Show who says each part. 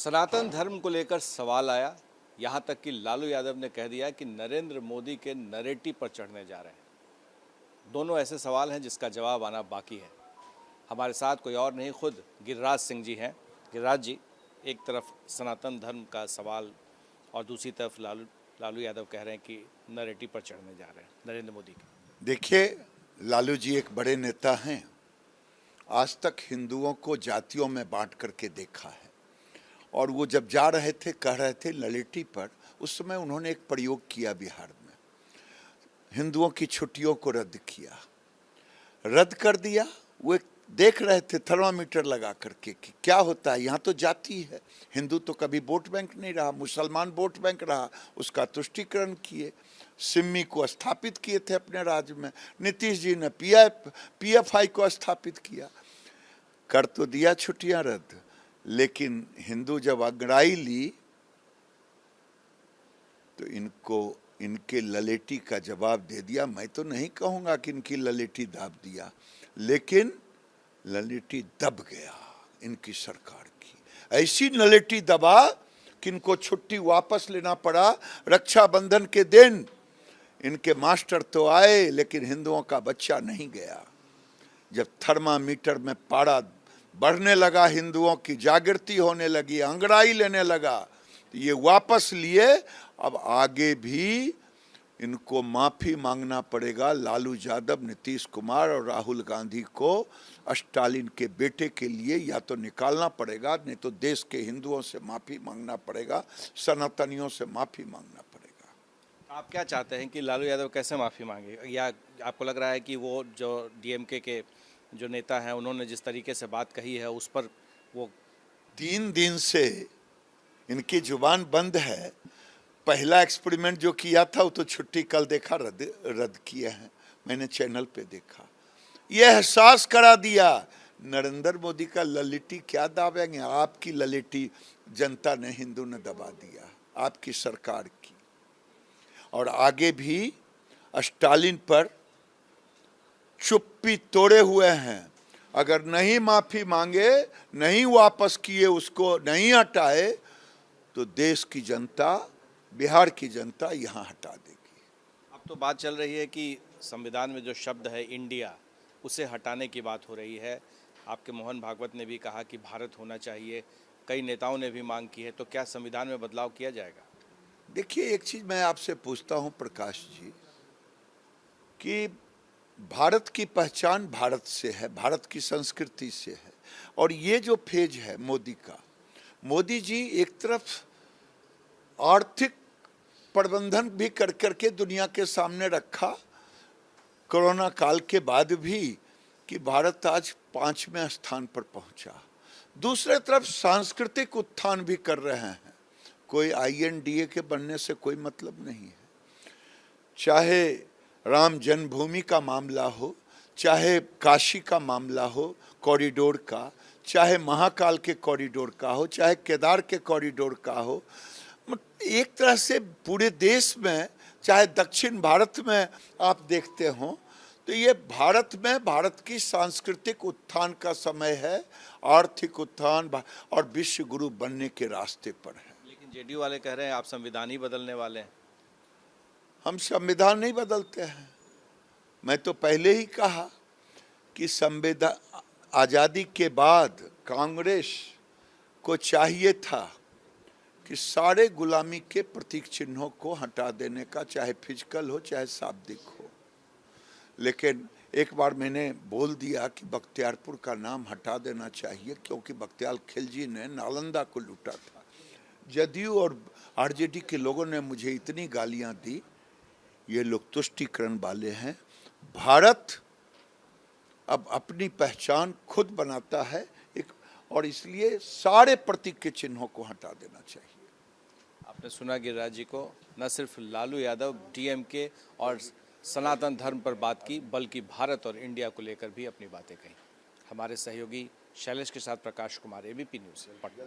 Speaker 1: सनातन धर्म को लेकर सवाल आया, यहाँ तक कि लालू यादव ने कह दिया कि नरेंद्र मोदी के नरेटिव पर चढ़ने जा रहे हैं। दोनों ऐसे सवाल हैं जिसका जवाब आना बाकी है। हमारे साथ कोई और नहीं, खुद गिरिराज सिंह जी हैं। गिरिराज जी, एक तरफ सनातन धर्म का सवाल और दूसरी तरफ लालू यादव कह रहे हैं कि नरेटिव पर चढ़ने जा रहे हैं नरेंद्र मोदी के।
Speaker 2: देखिए, लालू जी एक बड़े नेता हैं। आज तक हिंदुओं को जातियों में बांट करके देखा है, और वो जब जा रहे थे, कह रहे थे ललिटी पर, उस समय उन्होंने एक प्रयोग किया बिहार में। हिंदुओं की छुट्टियों को रद्द किया, रद्द कर दिया। वो एक देख रहे थे थर्मामीटर लगा करके कि क्या होता है। यहाँ तो जाति है, हिंदू तो कभी वोट बैंक नहीं रहा, मुसलमान वोट बैंक रहा, उसका तुष्टीकरण किए। सिम्मी को स्थापित किए थे अपने राज्य में, नीतीश जी ने पीएफआई को स्थापित किया। कर तो दिया छुट्टियां रद्द, लेकिन हिंदू जब अंगड़ाई ली तो इनके ललेटी का जवाब दे दिया। मैं तो नहीं कहूंगा कि इनकी ललेटी दाब दिया, लेकिन ललेटी दब गया इनकी सरकार की। ऐसी ललेटी दबा कि इनको छुट्टी वापस लेना पड़ा। रक्षाबंधन के दिन इनके मास्टर तो आए, लेकिन हिंदुओं का बच्चा नहीं गया। जब थर्मामीटर में पारा बढ़ने लगा, हिंदुओं की जागृति होने लगी, अंगड़ाई लेने लगा, तो ये वापस लिए। अब आगे भी इनको माफी मांगना पड़ेगा। लालू यादव, नीतीश कुमार और राहुल गांधी को स्टालिन के बेटे के लिए या तो निकालना पड़ेगा, नहीं तो देश के हिंदुओं से माफी मांगना पड़ेगा, सनातनियों से माफी मांगना पड़ेगा।
Speaker 1: आप क्या चाहते हैं कि लालू यादव कैसे माफ़ी मांगे, या आपको लग रहा है कि वो जो डीएमके के जो नेता हैं उन्होंने जिस तरीके से बात कही है उस पर वो
Speaker 2: 3 दिन से इनकी जुबान बंद है। पहला एक्सपेरिमेंट जो किया था वो तो छुट्टी कल देखा रद्द किए हैं, मैंने चैनल पे देखा। यह एहसास करा दिया नरेंद्र मोदी का ललिटी क्या दावेंगे। आपकी ललिटी जनता ने, हिंदू ने दबा दिया, आपकी सरकार की। और आगे भी स्टालिन पर चुप्पी तोड़े हुए हैं। अगर नहीं माफी मांगे, नहीं वापस किए, उसको नहीं हटाए, तो देश की जनता, बिहार की जनता यहाँ हटा देगी।
Speaker 1: अब तो बात चल रही है कि संविधान में जो शब्द है इंडिया, उसे हटाने की बात हो रही है। आपके मोहन भागवत ने भी कहा कि भारत होना चाहिए, कई नेताओं ने भी मांग की है। तो क्या संविधान में बदलाव किया जाएगा?
Speaker 2: देखिए, एक चीज मैं आपसे पूछता हूं प्रकाश जी, कि भारत की पहचान भारत से है, भारत की संस्कृति से है। और ये जो फेज है मोदी का, मोदी जी एक तरफ आर्थिक प्रबंधन भी कर करके दुनिया के सामने रखा कोरोना काल के बाद भी, कि भारत आज 5वें स्थान पर पहुंचा। दूसरे तरफ सांस्कृतिक उत्थान भी कर रहे हैं। कोई आईएनडीए के बनने से कोई मतलब नहीं है। चाहे राम जन्मभूमि का मामला हो, चाहे काशी का मामला हो कॉरिडोर का, चाहे महाकाल के कॉरिडोर का हो, चाहे केदार के कॉरिडोर का हो, एक तरह से पूरे देश में, चाहे दक्षिण भारत में आप देखते हो, तो ये भारत में भारत की सांस्कृतिक उत्थान का समय है, आर्थिक उत्थान और विश्व गुरु बनने के रास्ते पर है।
Speaker 1: लेकिन जेडीयू वाले कह रहे हैं आप संविधान ही बदलने वाले हैं।
Speaker 2: हम संविधान नहीं बदलते हैं। मैं तो पहले ही कहा कि संविधान, आज़ादी के बाद कांग्रेस को चाहिए था कि सारे गुलामी के प्रतीक चिन्हों को हटा देने का, चाहे फिजिकल हो चाहे शाब्दिक हो। लेकिन एक बार मैंने बोल दिया कि बख्तियारपुर का नाम हटा देना चाहिए, क्योंकि बख्तियार खिलजी ने नालंदा को लूटा था। जदयू और आरजेडी के लोगों ने मुझे इतनी गालियां दी। ये लोग तुष्टीकरण वाले हैं। भारत अब अपनी पहचान खुद बनाता है और इसलिए सारे प्रतीक के चिन्हों को हटा देना चाहिए।
Speaker 1: आपने सुना गिरिराज जी को, न सिर्फ लालू यादव डीएमके और सनातन धर्म पर बात की, बल्कि भारत और इंडिया को लेकर भी अपनी बातें कही। हमारे सहयोगी शैलेश के साथ प्रकाश कुमार, एबीपी न्यूज़, पटना।